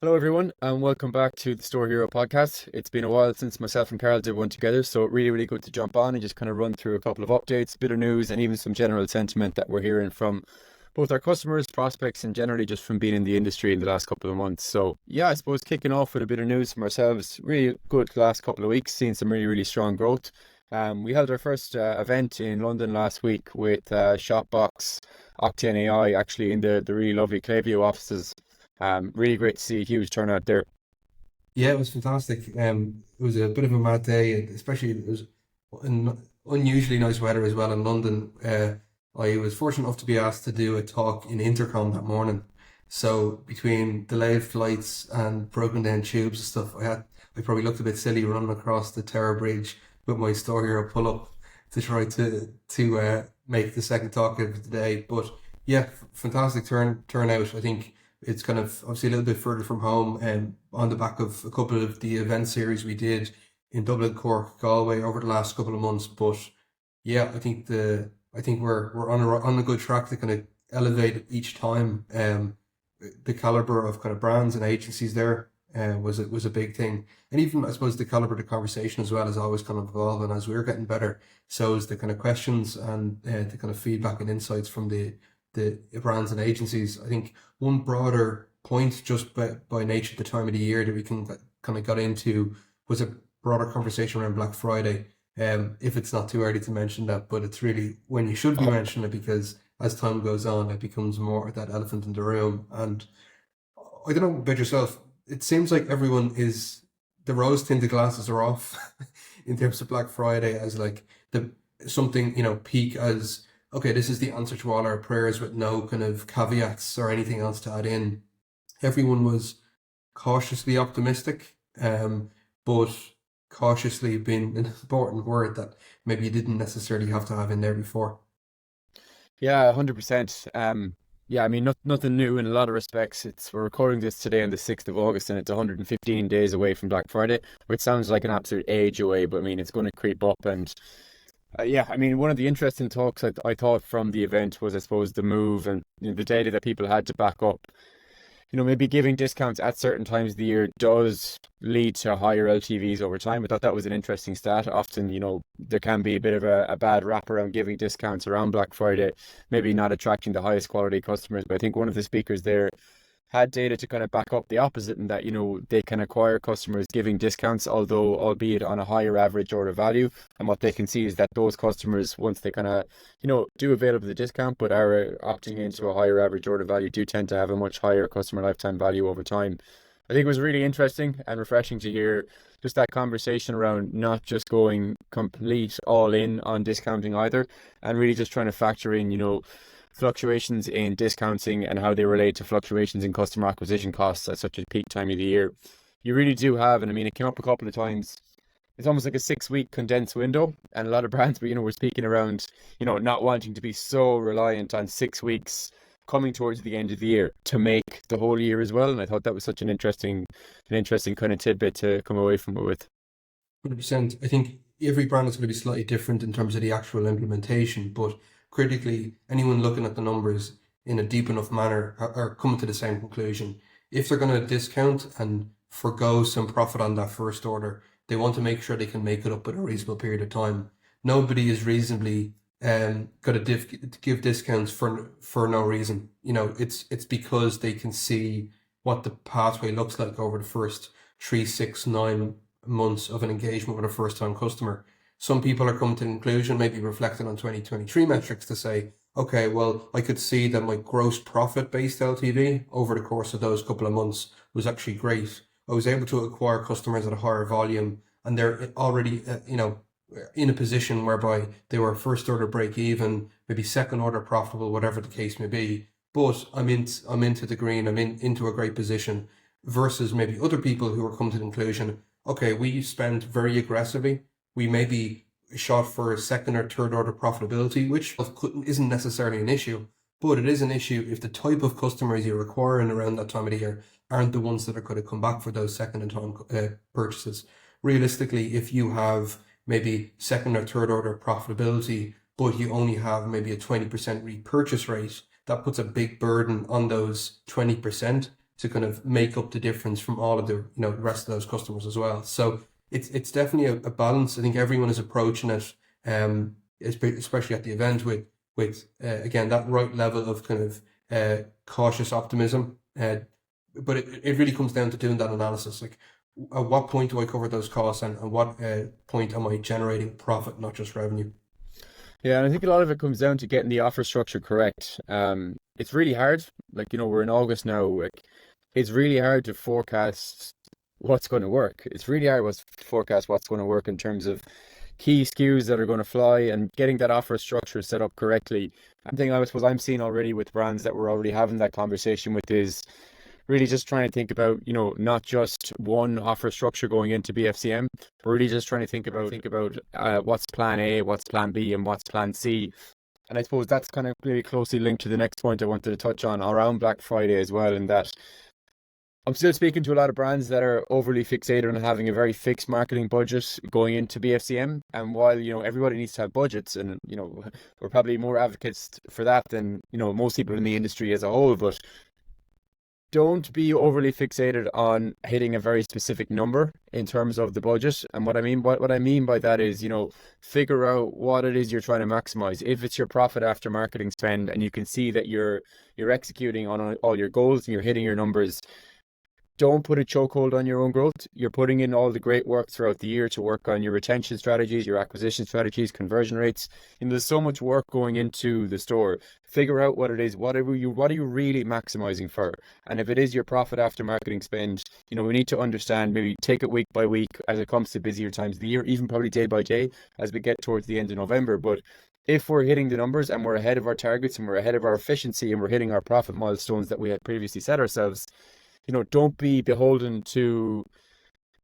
Hello, everyone, and welcome back to the StoreHero podcast. It's been a while since myself and Karl did one together, so really good to jump on and just kind of run through a couple of updates, a bit of news, and even some general sentiment that we're hearing from both our customers, prospects, and generally just from being in the industry in the last couple of months. So, yeah, I suppose kicking off with a bit of news from ourselves, really good last couple of weeks, seeing some really strong growth. We held our first event in London last week with Shopbox, Octane AI, actually in the really lovely Clayview offices. Really great to see a huge turnout there. Yeah, it was fantastic. It was a bit of a mad day, and especially it was unusually nice weather as well in London. I was fortunate enough to be asked to do a talk in Intercom that morning. So between delayed flights and broken down tubes and stuff, I probably looked a bit silly running across the Tower Bridge with my Store Hero pull up to try to make the second talk of the day. But yeah, fantastic turnout. I think it's kind of obviously a little bit further from home and on the back of a couple of the event series we did in Dublin, Cork, Galway over the last couple of months. But yeah, I think we're on a good track to kind of elevate each time. The caliber of kind of brands and agencies there was a big thing, and even I suppose the caliber of the conversation as well is always kind of evolving as we're getting better. So is the kind of questions and the kind of feedback and insights from the brands and agencies. I think one broader point, just by nature of the time of the year that we can kind of got into, was a broader conversation around Black Friday. If it's not too early to mention that, but it's really when you should be mentioning it because as time goes on, it becomes more that elephant in the room. And I don't know about yourself, it seems like everyone is the rose tinted glasses are off in terms of Black Friday as like the something peak as okay, this is the answer to all our prayers with no kind of caveats or anything else to add in. Everyone was cautiously optimistic, but cautiously being an important word that maybe you didn't necessarily have to have in there before. Yeah, 100%. Yeah, I mean, nothing new in a lot of respects. We're recording this today on the 6th of August, and it's 115 days away from Black Friday, which sounds like an absolute age away, but I mean, it's going to creep up. And yeah, I mean, one of the interesting talks I thought from the event was, I suppose, the move and the data that people had to back up. Maybe giving discounts at certain times of the year does lead to higher LTVs over time. I thought that was an interesting stat. Often, there can be a bit of a bad rap around giving discounts around Black Friday, maybe not attracting the highest quality customers. But I think one of the speakers there had data to kind of back up the opposite in that, they can acquire customers giving discounts, although albeit on a higher average order value. And what they can see is that those customers, once they kind of, do avail of the discount, but are opting into a higher average order value, do tend to have a much higher customer lifetime value over time. I think it was really interesting and refreshing to hear just that conversation around not just going complete all in on discounting either, and really just trying to factor in, fluctuations in discounting and how they relate to fluctuations in customer acquisition costs at such a peak time of the year. You really do have, and I mean, it came up a couple of times. It's almost like a 6 week condensed window, and a lot of brands, were speaking around, not wanting to be so reliant on 6 weeks coming towards the end of the year to make the whole year as well. And I thought that was such an interesting kind of tidbit to come away from it with. 100%. I think every brand is going to be slightly different in terms of the actual implementation, but critically, anyone looking at the numbers in a deep enough manner are coming to the same conclusion. If they're going to discount and forgo some profit on that first order, they want to make sure they can make it up in a reasonable period of time. Nobody is reasonably going to give discounts for no reason. It's because they can see what the pathway looks like over the first 3, 6, 9 months of an engagement with a first time customer. Some people are coming to the conclusion, maybe reflecting on 2023 metrics to say, okay, well, I could see that my gross profit based LTV over the course of those couple of months was actually great. I was able to acquire customers at a higher volume and they're already, in a position whereby they were first order break even, maybe second order profitable, whatever the case may be. But I'm into the green, into a great position versus maybe other people who are coming to the conclusion, okay, we spend very aggressively. We maybe shot for second or third order profitability, which isn't necessarily an issue, but it is an issue if the type of customers you're acquiring around that time of the year aren't the ones that are going to come back for those second and time purchases. Realistically, if you have maybe second or third order profitability, but you only have maybe a 20% repurchase rate, that puts a big burden on those 20% to kind of make up the difference from all of the the rest of those customers as well. So it's definitely a balance. I think everyone is approaching it, especially at the event with again that right level of kind of cautious optimism. But it really comes down to doing that analysis. Like, at what point do I cover those costs, and at what point am I generating profit, not just revenue? Yeah, and I think a lot of it comes down to getting the offer structure correct. It's really hard. Like, we're in August now. Like, it's really hard to forecast what's going to work. It's really hard to forecast what's going to work in terms of key SKUs that are going to fly and getting that offer structure set up correctly. One thing I suppose I'm seeing already with brands that we're already having that conversation with is really just trying to think about, not just one offer structure going into BFCM. We're really just trying to think about what's plan A, what's plan B, and what's plan C. And I suppose that's kind of really closely linked to the next point I wanted to touch on around Black Friday as well, in that I'm still speaking to a lot of brands that are overly fixated on having a very fixed marketing budget going into BFCM. And while, everybody needs to have budgets, and, we're probably more advocates for that than, most people in the industry as a whole, but don't be overly fixated on hitting a very specific number in terms of the budget. And what I mean by that is, figure out what it is you're trying to maximize. If it's your profit after marketing spend, and you can see that you're executing on all your goals and you're hitting your numbers, don't put a chokehold on your own growth. You're putting in all the great work throughout the year to work on your retention strategies, your acquisition strategies, conversion rates. There's so much work going into the store. Figure out what it is. What are you really maximizing for? And if it is your profit after marketing spend, we need to understand, maybe take it week by week as it comes to busier times of the year, even probably day by day as we get towards the end of November. But if we're hitting the numbers and we're ahead of our targets and we're ahead of our efficiency and we're hitting our profit milestones that we had previously set ourselves, don't be beholden to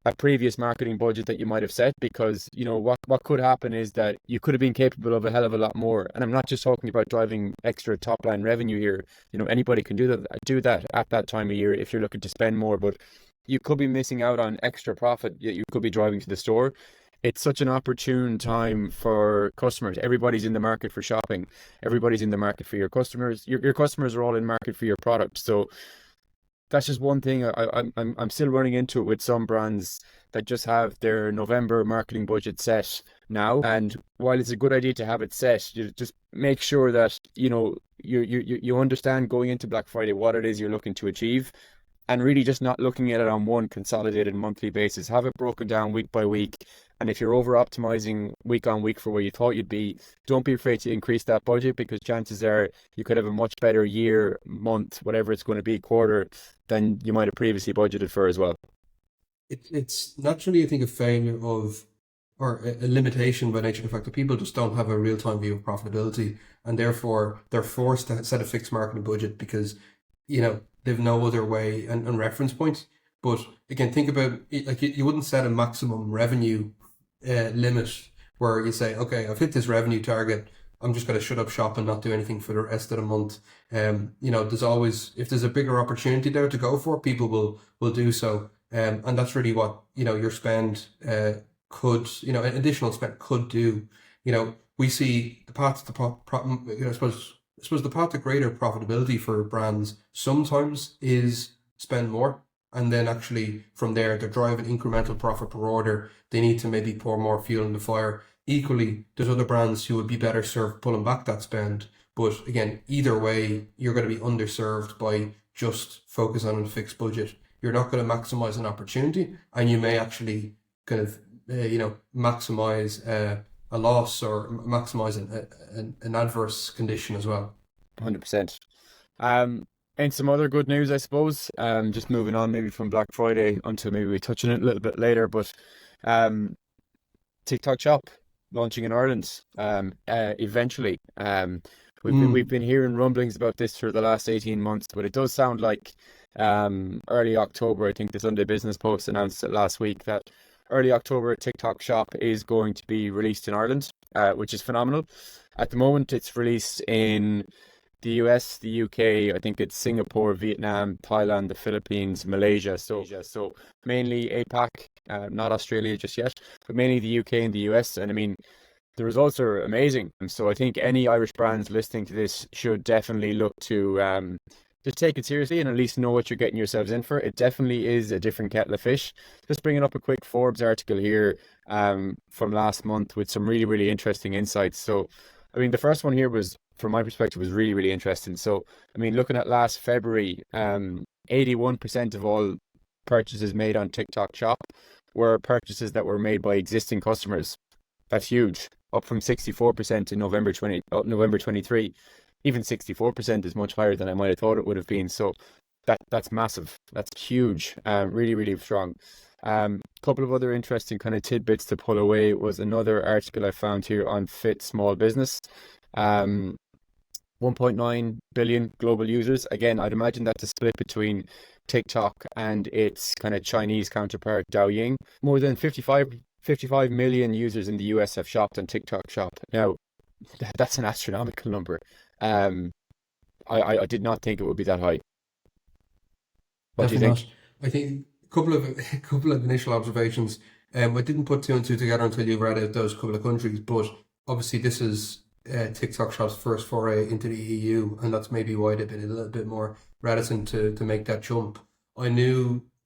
a previous marketing budget that you might have set, because, what could happen is that you could have been capable of a hell of a lot more. And I'm not just talking about driving extra top line revenue here. Anybody can do that at that time of year if you're looking to spend more, but you could be missing out on extra profit that you could be driving to the store. It's such an opportune time for customers. Everybody's in the market for shopping. Everybody's in the market for your customers. Your customers are all in market for your product. So that's just one thing. I'm still running into it with some brands that just have their November marketing budget set now. And while it's a good idea to have it set, you just make sure that you understand going into Black Friday what it is you're looking to achieve, and really just not looking at it on one consolidated monthly basis. Have it broken down week by week. And if you're over optimizing week on week for where you thought you'd be, don't be afraid to increase that budget, because chances are you could have a much better year, month, whatever it's going to be, quarter, than you might have previously budgeted for as well. It's naturally, I think, a failure of, or a limitation by nature of the fact that people just don't have a real time view of profitability, and therefore they're forced to set a fixed marketing budget because they've no other way and reference point. But again, think about it, like, you wouldn't set a maximum revenue limit where you say, okay, I've hit this revenue target, I'm just going to shut up shop and not do anything for the rest of the month. There's always, if there's a bigger opportunity there to go for, people will do so. And that's really what, your spend an additional spend could do. We see the path to I suppose the path to greater profitability for brands sometimes is spend more, and then actually from there they're driving incremental profit per order. They need to maybe pour more fuel in the fire. Equally, there's other brands who would be better served pulling back that spend. But again, either way, you're going to be underserved by just focus on a fixed budget. You're not going to maximize an opportunity, and you may actually kind of maximize a loss, or maximize an adverse condition as well. 100%. And some other good news, I suppose. Just moving on maybe from Black Friday until maybe we touch on it a little bit later, but TikTok Shop launching in Ireland eventually. We've been hearing rumblings about this for the last 18 months, but it does sound like early October. I think the Sunday Business Post announced it last week that early October TikTok Shop is going to be released in Ireland, which is phenomenal. At the moment, it's released in the US, the UK, I think it's Singapore, Vietnam, Thailand, the Philippines, Malaysia. So mainly APAC, not Australia just yet, but mainly the UK and the US. And I mean, the results are amazing. So I think any Irish brands listening to this should definitely look to just take it seriously and at least know what you're getting yourselves in for. It definitely is a different kettle of fish. Just bringing up a quick Forbes article here from last month with some really, really interesting insights. So, I mean, the first one here was, from my perspective, was really, really interesting. So, I mean, looking at last February, 81% of all purchases made on TikTok Shop were purchases that were made by existing customers. That's huge, up from 64% in November 23. Even 64% is much higher than I might have thought it would have been. So that's massive. That's huge. Really, really strong. Couple of other interesting kind of tidbits to pull away was another article I found here on Fit Small Business. 1.9 billion global users. Again, I'd imagine that's a split between TikTok and its kind of Chinese counterpart Douyin. More than 55 million users in the US have shopped on TikTok Shop. Now, that's an astronomical number. Um, I did not think it would be that high. What do you Definitely think? not. I think a couple of a couple of initial observations. I didn't put two and two together until you read out those couple of countries, but obviously this is TikTok Shop's first foray into the EU, and that's maybe why they've been a little bit more reticent to make that jump. I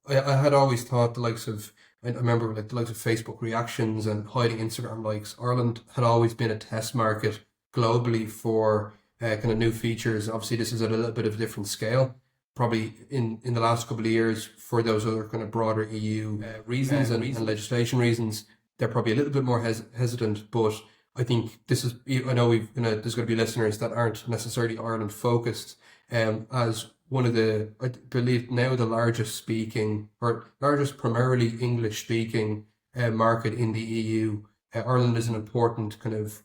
had always thought the likes of I remember like the likes of Facebook reactions and hiding Instagram likes. Ireland had always been a test market globally for kind of new features. Obviously, this is at a little bit of a different scale. Probably in the last couple of years, for those other kind of broader EU reasons and legislation reasons, they're probably a little bit more hesitant. But I think this is, I know there's going to be listeners that aren't necessarily Ireland focused, as one of the, I believe now the largest speaking or largest primarily English speaking market in the EU. Ireland is an important kind of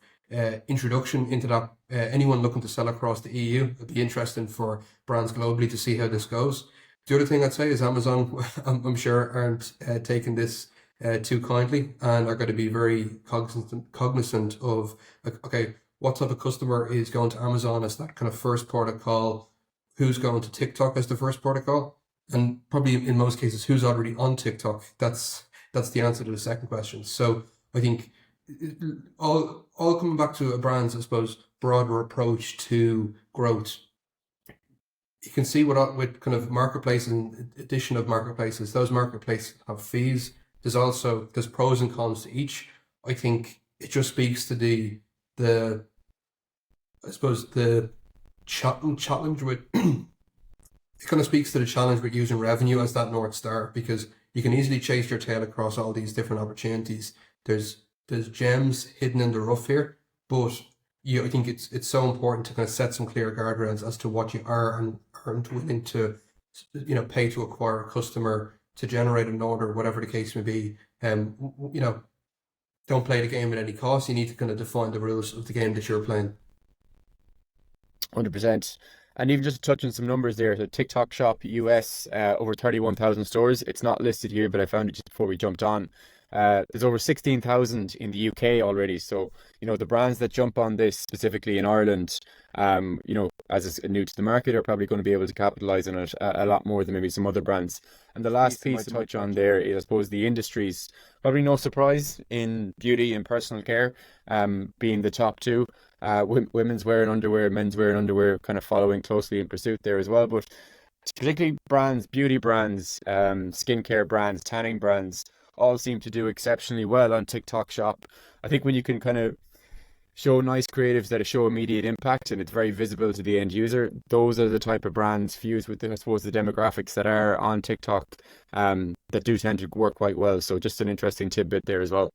introduction into that. Anyone looking to sell across the EU, it'd be interesting for brands globally to see how this goes. The other thing I'd say is Amazon, I'm sure, aren't taking this too kindly and are going to be very cognizant of, like, okay, what type of customer is going to Amazon as that kind of first port of call, who's going to TikTok as the first port of call, and probably in most cases, who's already on TikTok. That's the answer to the second question. So I think all coming back to a brand's, I suppose, broader approach to growth. You can see with kind of marketplaces and addition of marketplaces, those marketplaces have fees. There's pros and cons to each. I think it just speaks to the I suppose the challenge with it kind of speaks to the challenge with using revenue as that North Star, because you can easily chase your tail across all these different opportunities. There's gems hidden in the rough here, but I think it's so important to kind of set some clear guardrails as to what you are and aren't willing to, pay to acquire a customer, to generate an order, whatever the case may be. Don't play the game at any cost. You need to kind of define the rules of the game that you're playing. 100%. And even just to touch on some numbers there, the TikTok Shop US, over 31,000 stores. It's not listed here, but I found it just before we jumped on. There's over 16,000 in the UK already. So, the brands that jump on this specifically in Ireland, as it's new to the market, are probably going to be able to capitalize on it a lot more than maybe some other brands. And the last piece to touch on there is, I suppose, the industries. Probably no surprise in beauty and personal care, being the top two. Women's wear and underwear, men's wear and underwear kind of following closely in pursuit there as well. But particularly brands, beauty brands, skincare brands, tanning brands, all seem to do exceptionally well on TikTok Shop. I think when you can kind of show nice creatives that show immediate impact and it's very visible to the end user, those are the type of brands fused with, I suppose, the demographics that are on TikTok, that do tend to work quite well. So just an interesting tidbit there as well.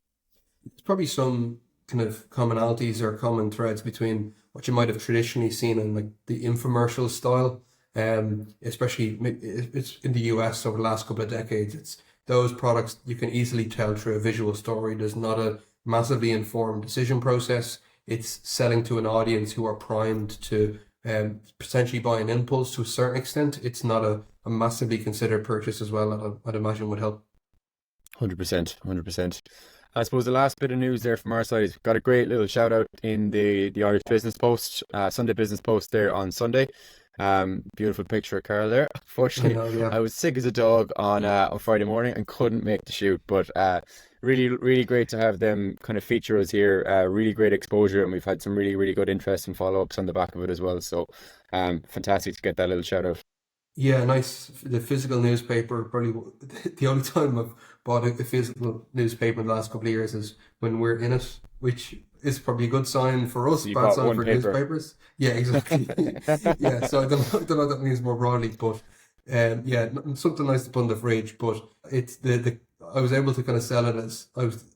There's probably some kind of commonalities or common threads between what you might have traditionally seen in like the infomercial style, especially it's in the US over the last couple of decades. It's those products you can easily tell through a visual story. There's not a massively informed decision process. It's selling to an audience who are primed to potentially buy an impulse to a certain extent. It's not a massively considered purchase as well, I'd imagine would help. 100%, 100%. I suppose the last bit of news there from our side, got a great little shout out in the Irish Business Post, Sunday Business Post there on Sunday. Beautiful picture of Karl there. Unfortunately, Yeah. I was sick as a dog on Friday morning and couldn't make the shoot, but really, really great to have them kind of feature us here. Really great exposure, and we've had some really, really good interest and follow-ups on the back of it as well. So, fantastic to get that little shout out. Yeah, nice. The physical newspaper, probably the only time I've bought a physical newspaper in the last couple of years is when we're in it, which is probably a good sign for us, So you bad bought sign one for paper. newspapers. Yeah, exactly. Yeah, so I don't know what that means more broadly, but yeah, something nice to put in the fridge. But it's the I was able to kind of sell it as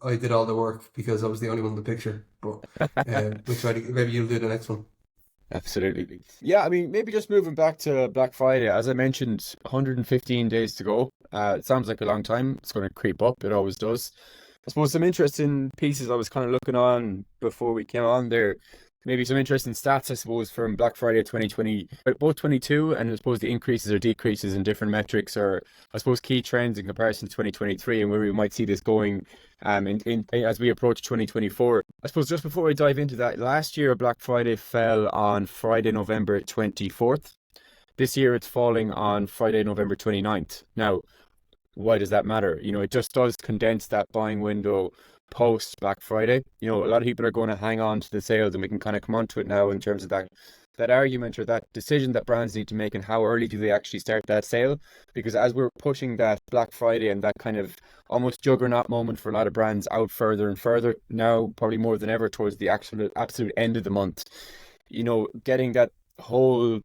I did all the work because I was the only one in the picture. But which maybe you'll do the next one. Absolutely. Yeah, I mean, maybe just moving back to Black Friday. As I mentioned, 115 days to go. It sounds like a long time. It's going to creep up. It always does. I suppose some interesting pieces I was kind of looking on before we came on there. Maybe some interesting stats, I suppose, from Black Friday 2020, but both 22, and I suppose the increases or decreases in different metrics, or I suppose key trends in comparison to 2023, and where we might see this going as we approach 2024. I suppose just before I dive into that, last year Black Friday fell on Friday, November 24th. This year it's falling on Friday, November 29th. Now, why does that matter? It just does condense that buying window post Black Friday. A lot of people are going to hang on to the sales, and we can kind of come on to it now in terms of that argument or that decision that brands need to make, and how early do they actually start that sale? Because as we're pushing that Black Friday and that kind of almost juggernaut moment for a lot of brands out further and further now, probably more than ever towards the absolute end of the month, getting that whole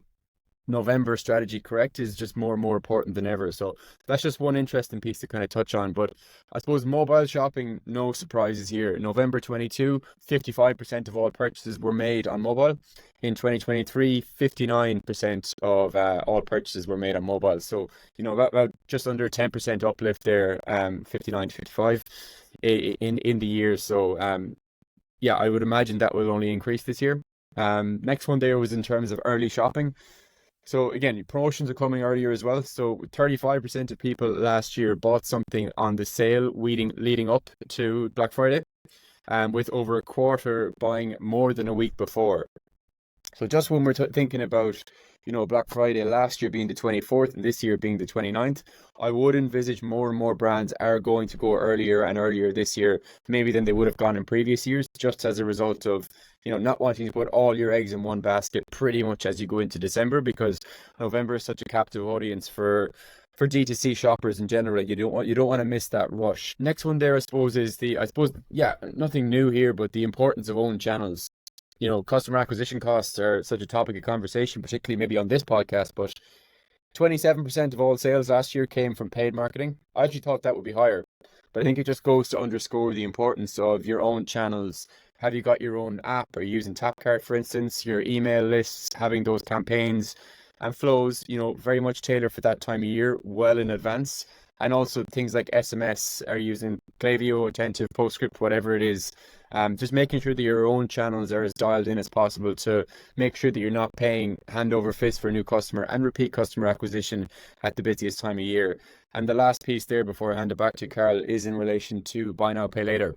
November strategy correct is just more and more important than ever. So that's just one interesting piece to kind of touch on. But I suppose mobile shopping, no surprises here. November 22, 55% of all purchases were made on mobile. In 2023, 59% of all purchases were made on mobile. So, about just under 10% uplift there, 59 to 55 in the year. So, yeah, I would imagine that will only increase this year. Next one there was in terms of early shopping. So again, promotions are coming earlier as well. So 35% of people last year bought something on the sale leading up to Black Friday, with over a quarter buying more than a week before. So just when we're thinking about, Black Friday last year being the 24th and this year being the 29th, I would envisage more and more brands are going to go earlier and earlier this year, maybe than they would have gone in previous years, just as a result of, not wanting to put all your eggs in one basket pretty much as you go into December, because November is such a captive audience for D2C shoppers in general. You don't want to miss that rush. Next one there, I suppose, is yeah, nothing new here, but the importance of own channels. Customer acquisition costs are such a topic of conversation, particularly maybe on this podcast, but 27% of all sales last year came from paid marketing. I actually thought that would be higher, but I think it just goes to underscore the importance of your own channels. Have you got your own app? Are you using TapCart, for instance? Your email lists, having those campaigns and flows, very much tailored for that time of year, well in advance. And also things like SMS, are using Klaviyo, Attentive, PostScript, whatever it is. Just making sure that your own channels are as dialed in as possible to make sure that you're not paying hand over fist for a new customer and repeat customer acquisition at the busiest time of year. And the last piece there before I hand it back to Karl is in relation to buy now, pay later.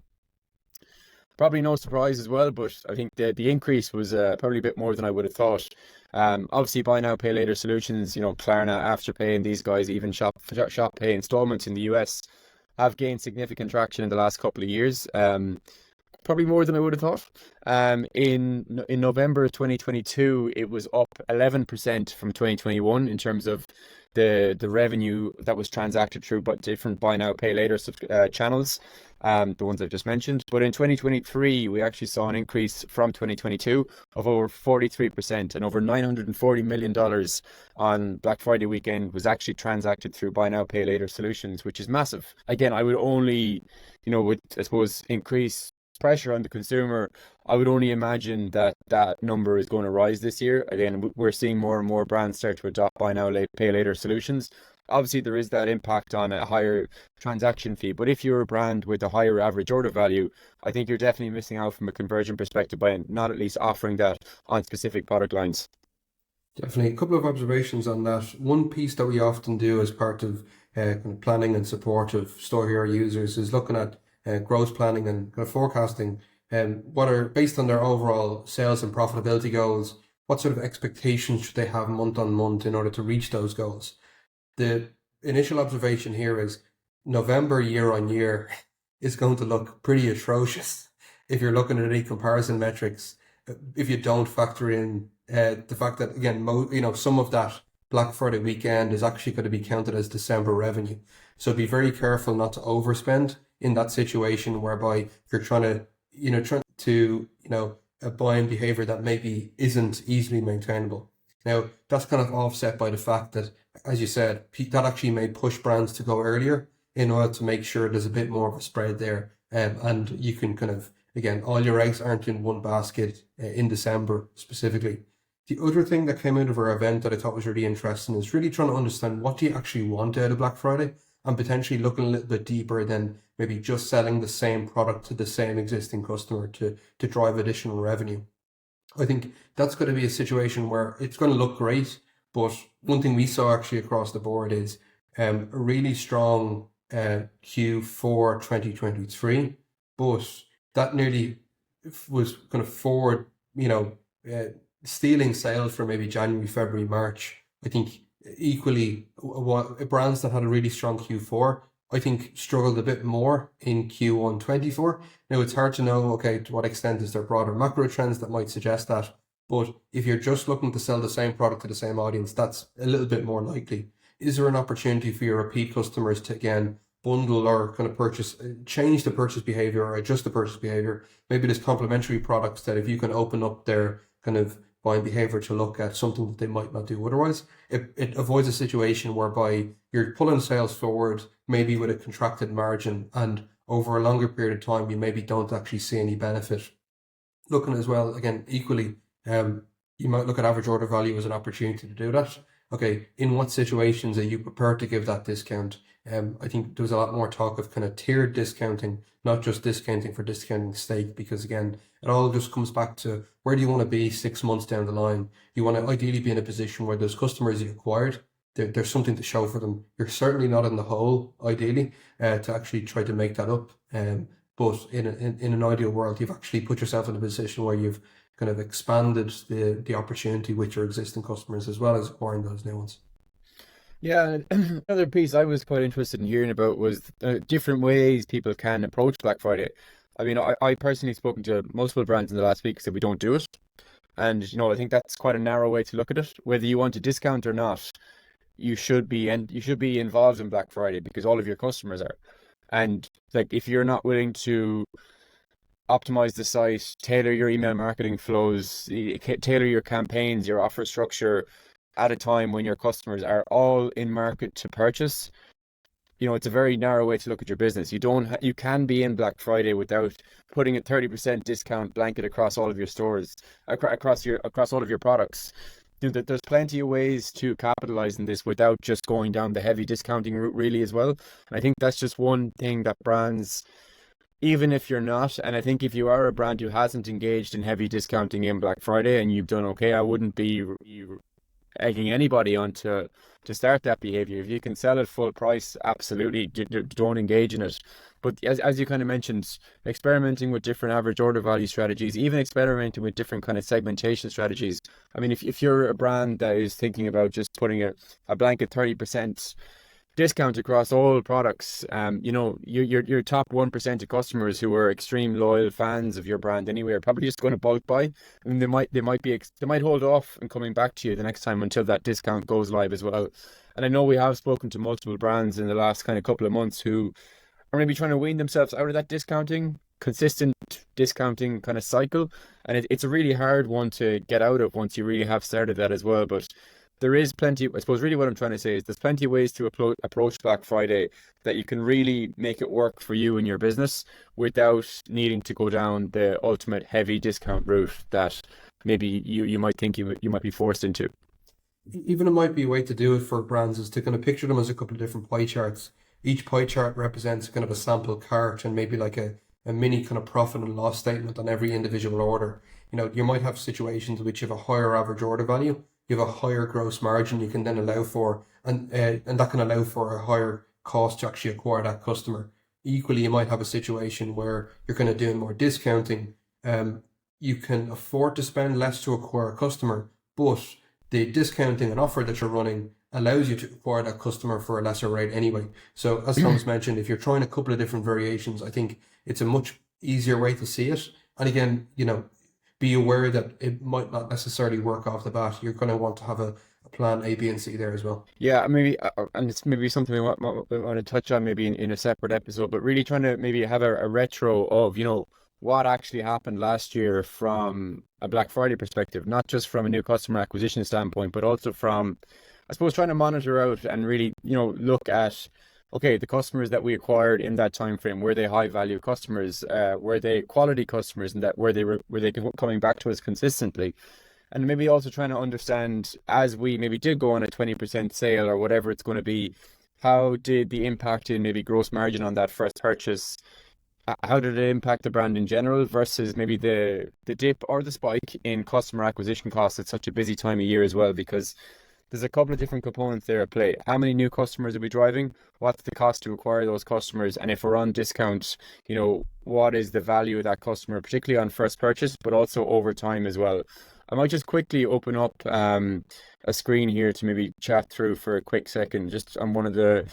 Probably no surprise as well, but I think the increase was probably a bit more than I would have thought. Obviously, buy now, pay later solutions, Klarna, Afterpay, and these guys, even Shop Pay installments in the US, have gained significant traction in the last couple of years. Probably more than I would have thought. In November 2022, it was up 11% from 2021 in terms of the revenue that was transacted through but different buy now pay later channels, the ones I've just mentioned. But in 2023, we actually saw an increase from 2022 of over 43%, and over $940 million on Black Friday weekend was actually transacted through buy now pay later solutions, which is massive. Again, I would only, would, I suppose, increase pressure on the consumer. I would only imagine that that number is going to rise this year. Again, we're seeing more and more brands start to adopt buy now, pay later solutions. Obviously, there is that impact on a higher transaction fee, but if you're a brand with a higher average order value, I think you're definitely missing out from a conversion perspective by not at least offering that on specific product lines. Definitely. A couple of observations on that. One piece that we often do as part of kind of planning and support of StoreHero users is looking at growth planning and kind of forecasting, what are based on their overall sales and profitability goals. What sort of expectations should they have month on month in order to reach those goals? The initial observation here is November year on year is going to look pretty atrocious if you're looking at any comparison metrics. If you don't factor in the fact that again, some of that Black Friday weekend is actually going to be counted as December revenue. So be very careful not to overspend in that situation whereby you're trying to a buying behavior that maybe isn't easily maintainable. Now, that's kind of offset by the fact that, as you said, that actually may push brands to go earlier in order to make sure there's a bit more of a spread there. And you can kind of, again, all your eggs aren't in one basket in December specifically. The other thing that came out of our event that I thought was really interesting is really trying to understand what do you actually want out of Black Friday, and potentially looking a little bit deeper than maybe just selling the same product to the same existing customer to drive additional revenue. I think that's going to be a situation where it's going to look great, but one thing we saw actually across the board is a really strong Q4 2023, but that nearly was kind of forward, stealing sales for maybe January, February, March. I think equally, brands that had a really strong Q4, I think struggled a bit more in Q1 24. Now it's hard to know, okay, to what extent is there broader macro trends that might suggest that. But if you're just looking to sell the same product to the same audience, that's a little bit more likely. Is there an opportunity for your repeat customers to again bundle or kind of change the purchase behavior or adjust the purchase behavior? Maybe there's complementary products that if you can open up their kind of buying behavior to look at something that they might not do otherwise, it avoids a situation whereby you're pulling sales forward, maybe with a contracted margin, and over a longer period of time, you maybe don't actually see any benefit. Looking as well, again, equally, you might look at average order value as an opportunity to do that. Okay, in what situations are you prepared to give that discount? I think there was a lot more talk of kind of tiered discounting, not just discounting for discounting's sake, because again, it all just comes back to where do you want to be 6 months down the line? You want to ideally be in a position where those customers you acquired, there's something to show for them. You're certainly not in the hole, ideally, to actually try to make that up. But in an ideal world, you've actually put yourself in a position where you've kind of expanded the opportunity with your existing customers as well as acquiring those new ones. Yeah, and another piece I was quite interested in hearing about was different ways people can approach Black Friday. I mean, I personally spoken to multiple brands in the last week who said we don't do it. And, I think that's quite a narrow way to look at it. Whether you want to discount or not, you should be involved in Black Friday because all of your customers are. And like if you're not willing to optimize the site, tailor your email marketing flows, tailor your campaigns, your offer structure at a time when your customers are all in market to purchase, it's a very narrow way to look at your business. You can be in Black Friday without putting a 30% discount blanket across all of your stores, across all of your products. There's plenty of ways to capitalize on this without just going down the heavy discounting route really as well. And I think that's just one thing that brands, even if you're not, and I think if you are a brand who hasn't engaged in heavy discounting in Black Friday and you've done okay, I wouldn't be egging anybody on to start that behavior. If you can sell at full price, absolutely don't engage in it. But as you kind of mentioned, experimenting with different average order value strategies, even experimenting with different kind of segmentation strategies. I mean, if you're a brand that is thinking about just putting a blanket 30% discount across all products, your top 1% of customers who are extreme loyal fans of your brand anyway are probably just going to bulk buy, and they might hold off and coming back to you the next time until that discount goes live as well. And I know we have spoken to multiple brands in the last kind of couple of months who are maybe trying to wean themselves out of that consistent discounting kind of cycle, and it's a really hard one to get out of once you really have started that as well. But there is plenty, I suppose really what I'm trying to say is there's plenty of ways to approach Black Friday that you can really make it work for you and your business without needing to go down the ultimate heavy discount route that maybe you might think you might be forced into. Even it might be a way to do it for brands is to kind of picture them as a couple of different pie charts. Each pie chart represents kind of a sample cart and maybe like a mini kind of profit and loss statement on every individual order. You might have situations in which you have a higher average order value, you have a higher gross margin you can then allow for, and that can allow for a higher cost to actually acquire that customer. Equally, you might have a situation where you're kind of doing more discounting. You can afford to spend less to acquire a customer, but the discounting and offer that you're running allows you to acquire that customer for a lesser rate anyway. So as Thomas mentioned, if you're trying a couple of different variations, I think it's a much easier way to see it. And again, be aware that it might not necessarily work off the bat. You're going to want to have a plan A, B, and C there as well. Yeah, maybe, and it's maybe something we want to touch on maybe in a separate episode, but really trying to maybe have a retro of, what actually happened last year from a Black Friday perspective, not just from a new customer acquisition standpoint, but also from, I suppose, trying to monitor out and really, look at, okay, the customers that we acquired in that time frame, were they high value customers? Were they quality customers, and that were they coming back to us consistently? And maybe also trying to understand, as we maybe did go on a 20% sale or whatever it's going to be, how did the impact in maybe gross margin on that first purchase, how did it impact the brand in general versus maybe the dip or the spike in customer acquisition costs at such a busy time of year as well? Because there's a couple of different components there at play. How many new customers are we driving? What's the cost to acquire those customers? And if we're on discount, what is the value of that customer, particularly on first purchase, but also over time as well? I might just quickly open up a screen here to maybe chat through for a quick second, just on one of the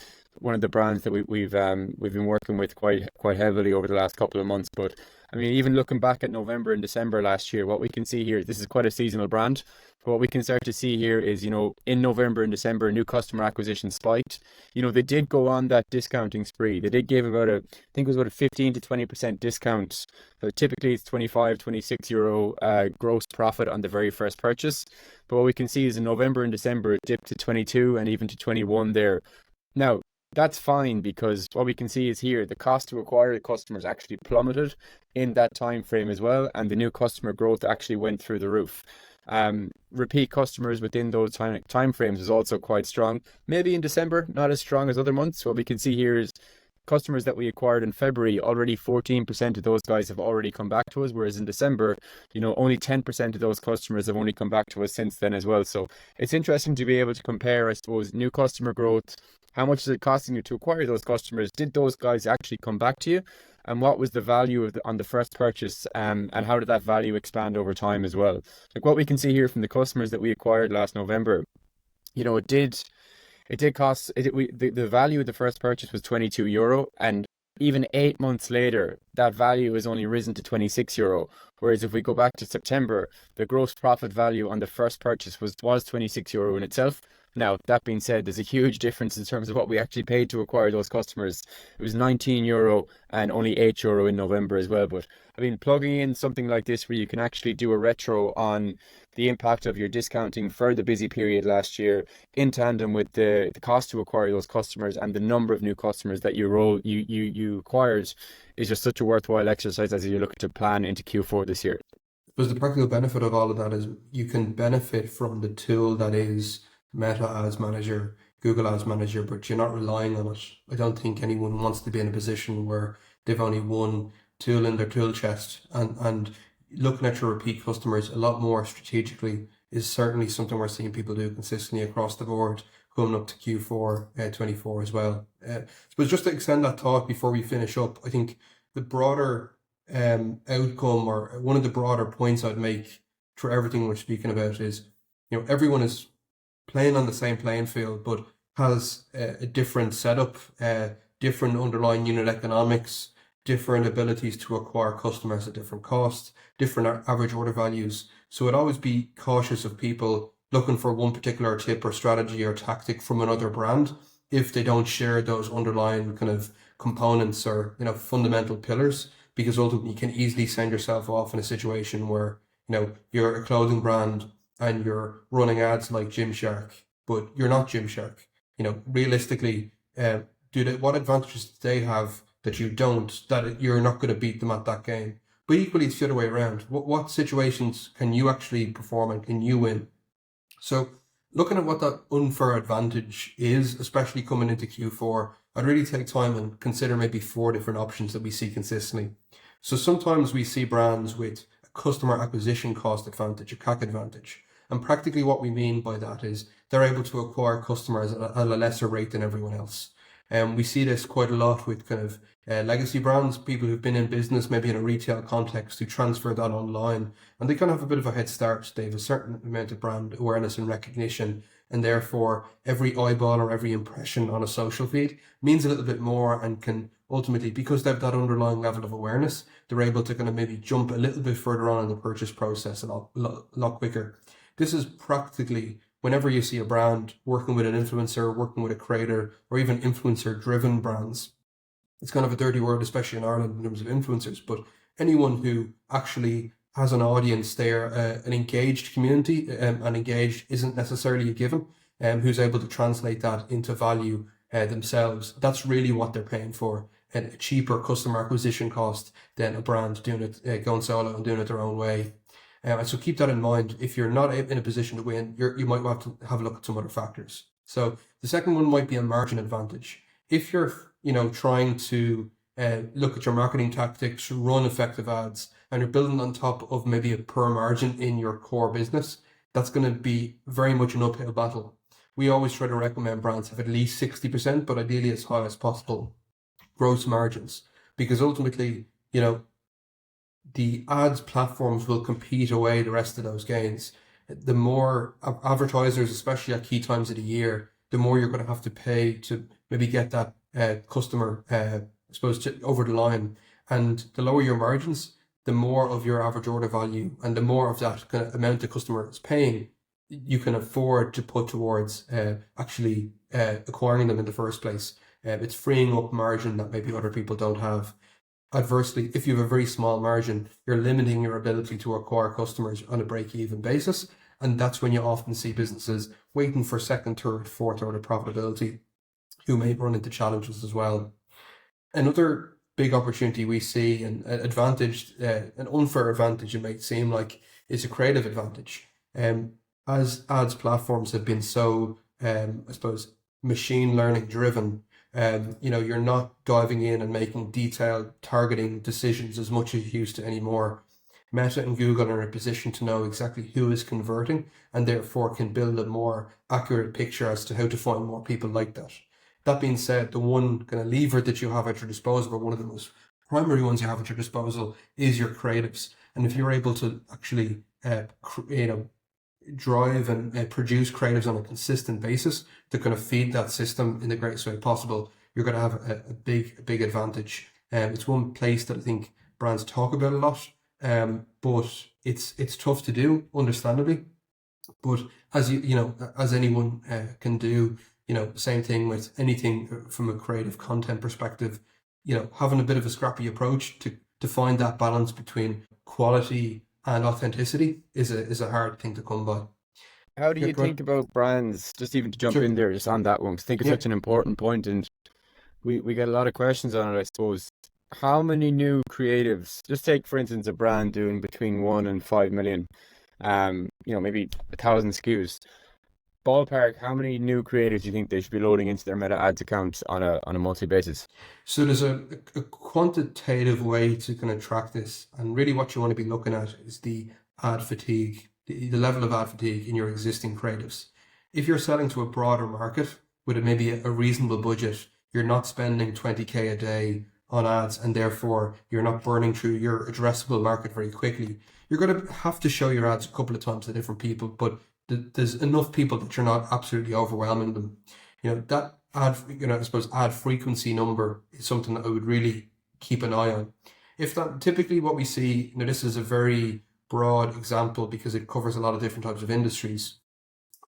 brands that we've been working with quite heavily over the last couple of months. But I mean, even looking back at November and December last year, what we can see here, this is quite a seasonal brand. But what we can start to see here is, in November and December, new customer acquisition spiked. They did go on that discounting spree. They did give I think it was about a 15 to 20% discount. So typically it's 25, 26 euro gross profit on the very first purchase. But what we can see is in November and December, it dipped to 22 and even to 21 there. Now, that's fine, because what we can see is here, the cost to acquire the customers actually plummeted in that time frame as well, and the new customer growth actually went through the roof. Repeat customers within those time frames is also quite strong. Maybe in December, not as strong as other months. What we can see here is customers that we acquired in February, already 14% of those guys have already come back to us, whereas in December, only 10% of those customers have only come back to us since then as well. So it's interesting to be able to compare, I suppose, new customer growth. How much is it costing you to acquire those customers? Did those guys actually come back to you? And what was the value on the first purchase? And how did that value expand over time as well? Like what we can see here from the customers that we acquired last November, it did cost, the value of the first purchase was 22 euro. And even 8 months later, that value has only risen to 26 euro. Whereas if we go back to September, the gross profit value on the first purchase was 26 euro in itself. Now, that being said, there's a huge difference in terms of what we actually paid to acquire those customers. It was 19 euro and only 8 euro in November as well. But I mean, plugging in something like this where you can actually do a retro on the impact of your discounting for the busy period last year, in tandem with the cost to acquire those customers and the number of new customers that you acquired, is just such a worthwhile exercise as you look to plan into Q4 this year. Because the practical benefit of all of that is you can benefit from the tool that is Meta Ads Manager, Google Ads Manager, but you're not relying on it. I don't think anyone wants to be in a position where they've only one tool in their tool chest, and looking at your repeat customers a lot more strategically is certainly something we're seeing people do consistently across the board coming up to Q4 24 as well. So just to extend that thought before we finish up, I think the broader outcome, or one of the broader points I'd make for everything we're speaking about is, everyone is playing on the same playing field, but has a different setup, different underlying unit economics, different abilities to acquire customers at different costs, different average order values. So I'd always be cautious of people looking for one particular tip or strategy or tactic from another brand if they don't share those underlying kind of components or fundamental pillars, because ultimately you can easily send yourself off in a situation where you're a clothing brand and you're running ads like Gymshark, but you're not Gymshark. Realistically, what advantages do they have that you don't, that you're not going to beat them at that game? But equally, it's the other way around. What situations can you actually perform and can you win? So looking at what that unfair advantage is, especially coming into Q4, I'd really take time and consider maybe 4 different options that we see consistently. So sometimes we see brands with a customer acquisition cost advantage, a CAC advantage. And practically what we mean by that is they're able to acquire customers at a lesser rate than everyone else. And we see this quite a lot with kind of legacy brands, people who've been in business, maybe in a retail context, who transfer that online. And they kind of have a bit of a head start. They have a certain amount of brand awareness and recognition. and therefore every eyeball or every impression on a social feed means a little bit more, and can ultimately, because they have that underlying level of awareness, they're able to kind of maybe jump a little bit further on in the purchase process a lot quicker. This is practically whenever you see a brand working with an influencer, working with a creator, or even influencer driven brands. It's kind of a dirty word, especially in Ireland in terms of influencers, but anyone who actually has an audience there, an engaged community, and engaged isn't necessarily a given, who's able to translate that into value themselves. That's really what they're paying for, and a cheaper customer acquisition cost than a brand doing it, going solo and doing it their own way. And so keep that in mind. If you're not in a position to win, you might have to have a look at some other factors. So the second one might be a margin advantage. If you're, trying to look at your marketing tactics, run effective ads, and you're building on top of maybe a poor margin in your core business, that's going to be very much an uphill battle. We always try to recommend brands have at least 60%, but ideally as high as possible, gross margins, because ultimately, the ads platforms will compete away the rest of those gains. The more advertisers, especially at key times of the year, the more you're going to have to pay to maybe get that customer, I suppose, over the line. And the lower your margins, the more of your average order value and the more of that kind of amount the customer is paying, you can afford to put towards actually acquiring them in the first place. It's freeing up margin that maybe other people don't have. Adversely, if you have a very small margin, you're limiting your ability to acquire customers on a break-even basis. And that's when you often see businesses waiting for second, third, fourth order profitability, who may run into challenges as well. Another big opportunity we see, and an advantage, an unfair advantage it might seem like, is a creative advantage. As ads platforms have been so, I suppose, machine learning driven, you're not diving in and making detailed targeting decisions as much as you used to anymore. Meta and Google are in a position to know exactly who is converting, and therefore can build a more accurate picture as to how to find more people like that. That being said, the one kind of lever that you have at your disposal, or one of the most primary ones you have at your disposal, is your creatives. And if you're able to actually, drive and produce creatives on a consistent basis to kind of feed that system in the greatest way possible, you're going to have a big advantage. It's one place that I think brands talk about a lot, but it's tough to do, understandably. But as as anyone can do, same thing with anything from a creative content perspective, having a bit of a scrappy approach to find that balance between quality and authenticity is a hard thing to come by. How do Yeah, you go think ahead. about brands, just even to jump Sure. in there, just on that one, 'cause I think it's Yeah. such an important point, and we get a lot of questions on it, I suppose. How many new creatives, just take for instance a brand doing between 1 and 5 million, maybe 1,000 SKUs. Ballpark, how many new creatives do you think they should be loading into their Meta Ads accounts on a monthly basis? So there's a quantitative way to kind of track this, and really what you want to be looking at is the ad fatigue, the level of ad fatigue in your existing creatives. If you're selling to a broader market with maybe a reasonable budget, you're not spending 20K a day on ads, and therefore you're not burning through your addressable market very quickly. You're going to have to show your ads a couple of times to different people, but there's enough people that you're not absolutely overwhelming them. That ad, I suppose ad frequency number is something that I would really keep an eye on. If that typically what we see, this is a very broad example because it covers a lot of different types of industries.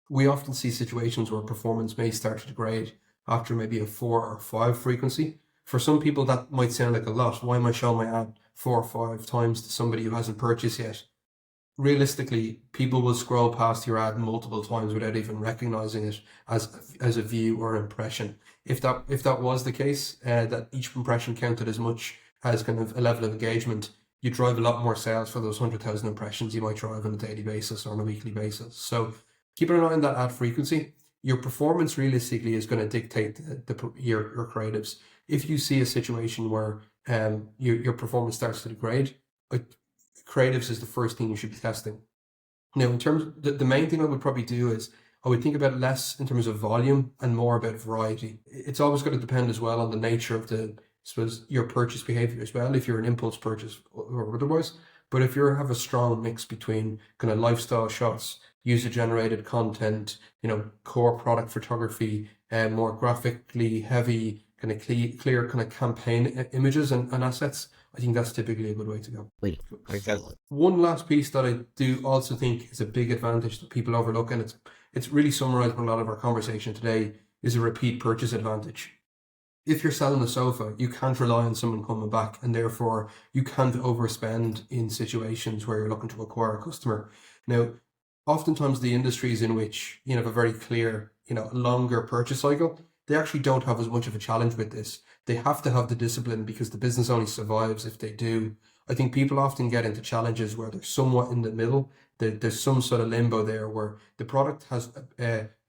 We often see situations where performance may start to degrade after maybe a 4 or 5 frequency. For some people, that might sound like a lot. Why am I showing my ad 4 or 5 times to somebody who hasn't purchased yet? Realistically, people will scroll past your ad multiple times without even recognizing it as a view or impression. If that was the case, that each impression counted as much as kind of a level of engagement, you drive a lot more sales for those 100,000 impressions you might drive on a daily basis or on a weekly basis. So keep an eye on that ad frequency. Your performance realistically is going to dictate your creatives. If you see a situation where your performance starts to degrade, creatives is the first thing you should be testing. Now, in terms of the main thing I would probably do is I would think about less in terms of volume and more about variety. It's always going to depend as well on the nature of I suppose, your purchase behavior as well, if you're an impulse purchase or otherwise. But if you have a strong mix between kind of lifestyle shots, user-generated content, core product photography, and more graphically heavy, kind of clear kind of campaign images and assets, I think that's typically a good way to go. Wait, exactly. One last piece that I do also think is a big advantage that people overlook, and it's really summarized by a lot of our conversation today, is a repeat purchase advantage. If you're selling a sofa, you can't rely on someone coming back, and therefore you can't overspend in situations where you're looking to acquire a customer. Now, oftentimes the industries in which have a very clear, longer purchase cycle, they actually don't have as much of a challenge with this. They have to have the discipline because the business only survives if they do. I think people often get into challenges where they're somewhat in the middle. There's some sort of limbo there where the product has,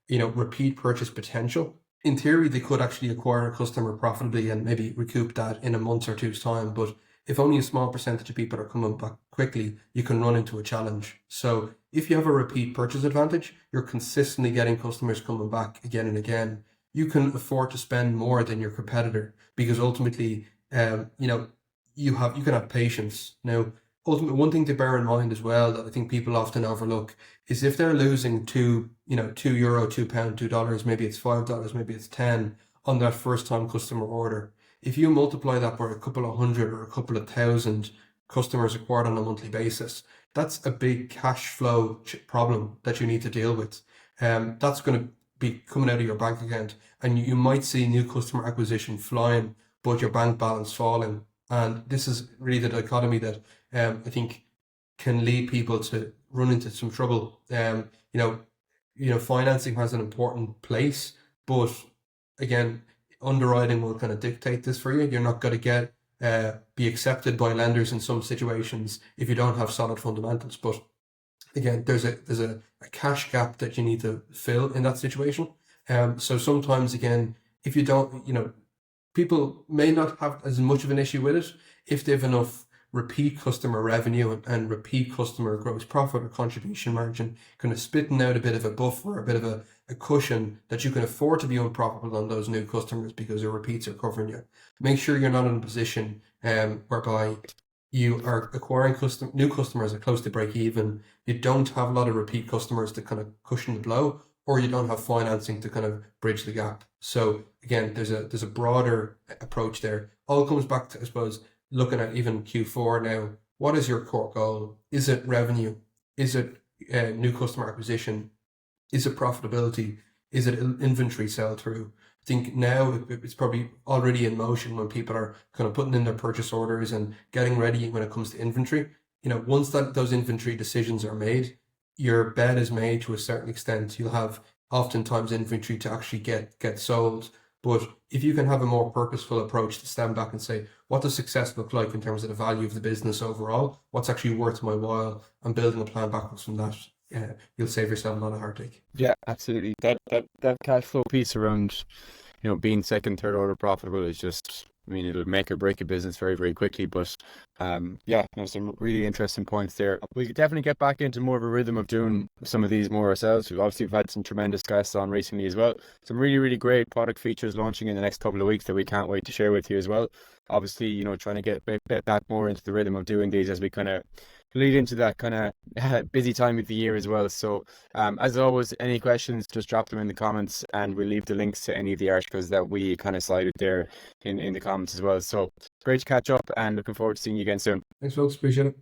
repeat purchase potential. In theory, they could actually acquire a customer profitably and maybe recoup that in a month or two's time. But if only a small percentage of people are coming back quickly, you can run into a challenge. So if you have a repeat purchase advantage, you're consistently getting customers coming back again and again. You can afford to spend more than your competitor because ultimately, you can have patience. Now, ultimately, one thing to bear in mind as well that I think people often overlook is if they're losing €2, £2, $2, maybe it's $5, maybe it's 10 on that first time customer order. If you multiply that by a couple of hundred or a couple of thousand customers acquired on a monthly basis, that's a big cash flow problem that you need to deal with. That's going to be coming out of your bank account, and you might see new customer acquisition flying, but your bank balance falling. And this is really the dichotomy that I think can lead people to run into some trouble. Financing has an important place, but again, underwriting will kind of dictate this for you. You're not going to be accepted by lenders in some situations if you don't have solid fundamentals. But again, there's a cash gap that you need to fill in that situation. So sometimes, again, if you don't, people may not have as much of an issue with it if they have enough repeat customer revenue and repeat customer gross profit or contribution margin, kind of spitting out a bit of a buffer, a bit of a cushion that you can afford to be unprofitable on those new customers because your repeats are covering you. Make sure you're not in a position whereby you are acquiring new customers at close to break even. You don't have a lot of repeat customers to kind of cushion the blow, or you don't have financing to kind of bridge the gap. So again, there's a broader approach there. All comes back to, I suppose, looking at even Q4 now. What is your core goal? Is it revenue? Is it new customer acquisition? Is it profitability? Is it inventory sell through? I think now it's probably already in motion when people are kind of putting in their purchase orders and getting ready when it comes to inventory. Once those inventory decisions are made, your bed is made to a certain extent. You'll have oftentimes inventory to actually get sold. But if you can have a more purposeful approach to stand back and say, what does success look like in terms of the value of the business overall? What's actually worth my while? And building a plan backwards from that, you'll save yourself a lot of heartache. Yeah, absolutely. That cash flow piece around, being second, third order profitable is just, it'll make or break a business very, very quickly. But there's some really interesting points there. We could definitely get back into more of a rhythm of doing some of these more ourselves. We've had some tremendous guests on recently as well. Some really, really great product features launching in the next couple of weeks that we can't wait to share with you as well. Obviously, trying to get back more into the rhythm of doing these as we kind of lead into that kind of busy time of the year as well. So as always, any questions, just drop them in the comments and we'll leave the links to any of the articles that we kind of cited there in the comments as well. So great to catch up and looking forward to seeing you again soon. Thanks, folks. Appreciate it.